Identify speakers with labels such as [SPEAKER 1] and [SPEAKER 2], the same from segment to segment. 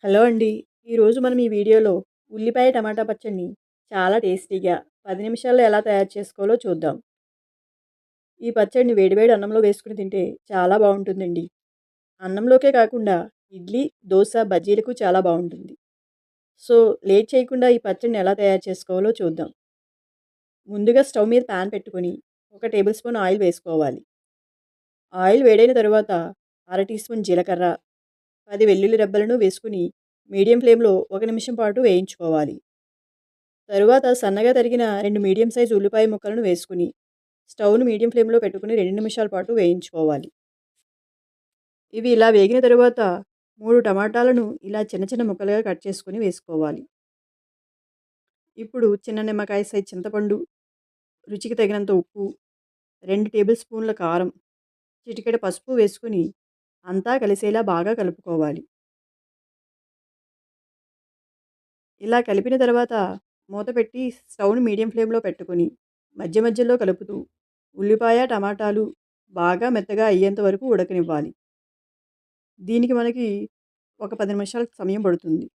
[SPEAKER 1] Hello అండి. ఈరోజు మనం ఈ వీడియోలో ఉల్లిపాయ టమాటా పచ్చడిని చాలా టేస్టీగా 10 నిమిషాల్లో ఎలా తయారు చేసుకోవాలో చూద్దాం. ఈ పచ్చడిని వేడివేడి అన్నంలో వేసుకుని తింటే చాలా బావుంటుందండి. అన్నంలోకే కాకుండా ఇడ్లీ, దోస, బజ్జీలకు చాలా బావుంటుంది. సో, లేట్ చేయకుండా ఈ పచ్చడిని ఎలా తయారు చేసుకోవాలో చూద్దాం. ముందుగా స్టవ్ మీద పాన్ పెట్టుకొని ఒక టేబుల్ స్పూన్ ఆయిల్ వేసుకోవాలి. ఆయిల్ వేడైన తరువాత అర టీ స్పూన్ జీలకర్ర, 10 వెల్లుల్లి రెబ్బలను వేసుకుని మీడియం ఫ్లేమ్‌లో ఒక నిమిషం పాటు వేయించుకోవాలి. తరువాత సన్నగా తరిగిన 2 మీడియం సైజ్ ఉల్లిపాయ ముక్కలను వేసుకుని స్టవ్‌ను మీడియం ఫ్లేమ్‌లో పెట్టుకుని 2 నిమిషాల పాటు వేయించుకోవాలి. ఇవి ఇలా వేగిన తరువాత 3 టమాటాలను ఇలా చిన్న చిన్న ముక్కలుగా కట్ చేసుకొని వేసుకోవాలి. ఇప్పుడు చిన్న నిమ్మకాయ సైజ్ చింతపండు, రుచికి తగినంత ఉప్పు, 2 టేబుల్ స్పూన్ల కారం, చిటికెడు పసుపు వేసుకుని అంతా కలిసేలా బాగా కలుపుకోవాలి. ఇలా కలిపిన తర్వాత మూత పెట్టి స్టవ్‌ని మీడియం ఫ్లేమ్‌లో పెట్టుకొని మధ్య మధ్యలో కలుపుతూ ఉల్లిపాయ, టమాటాలు బాగా మెత్తగా అయ్యేంత వరకు ఉడకనివ్వాలి. దీనికి మనకి ఒక 10 నిమిషాల సమయం పడుతుంది.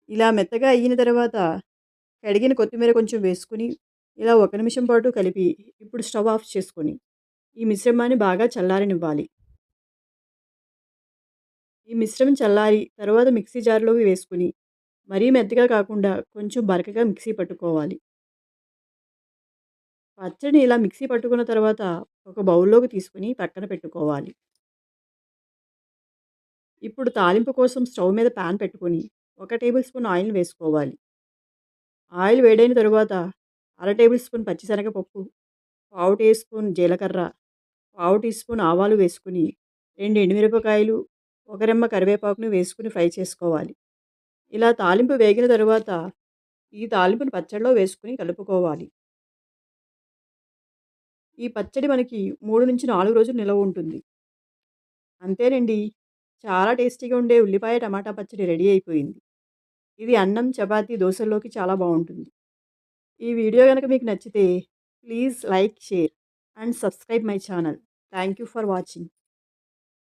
[SPEAKER 1] ఇలా మెత్తగా అయిన తర్వాత కడిగిన కొత్తిమీర కొంచెం వేసుకొని ఇలా ఒక నిమిషం పాటు కలిపి ఇప్పుడు స్టవ్ ఆఫ్ చేసుకొని ఈ మిశ్రమాన్ని బాగా చల్లారనివ్వాలి. ఈ మిశ్రమం చల్లారి తర్వాత మిక్సీ జార్‌లోకి వేసుకొని మరీ మెత్తగా కాకుండా కొంచెం బరకగా మిక్సీ పట్టుకోవాలి. పచ్చడిని ఇలా మిక్సీ పట్టుకున్న తర్వాత ఒక బౌల్‌లోకి తీసుకొని పక్కన పెట్టుకోవాలి. ఇప్పుడు తాలింపు కోసం స్టవ్ మీద పాన్ పెట్టుకొని ఒక టేబుల్ స్పూన్ ఆయిల్‌ని వేసుకోవాలి. ఆయిల్ వేడైన తరువాత అర టేబుల్ స్పూన్ పచ్చిశనగపప్పు, పావు టీ స్పూన్ జీలకర్ర, పావు టీ స్పూన్ ఆవాలు వేసుకుని 2 ఎండుమిరపకాయలు, ఒక రెమ్మ కరివేపాకుని వేసుకుని ఫ్రై చేసుకోవాలి. ఇలా తాలింపు వేగిన తరువాత ఈ తాలింపుని పచ్చడిలో వేసుకుని కలుపుకోవాలి. ఈ పచ్చడి మనకి 3-4 రోజులు నిలవ ఉంటుంది. అంతేనండి. చాలా టేస్టీగా ఉండే ఉల్లిపాయ టమాటా పచ్చడి రెడీ అయిపోయింది. ఇది అన్నం, చపాతీ, దోసల్లోకి చాలా బావుంటుంది. ఈ వీడియో గనక మీకు నచ్చితే please like, share and subscribe my channel. Thank you for watching.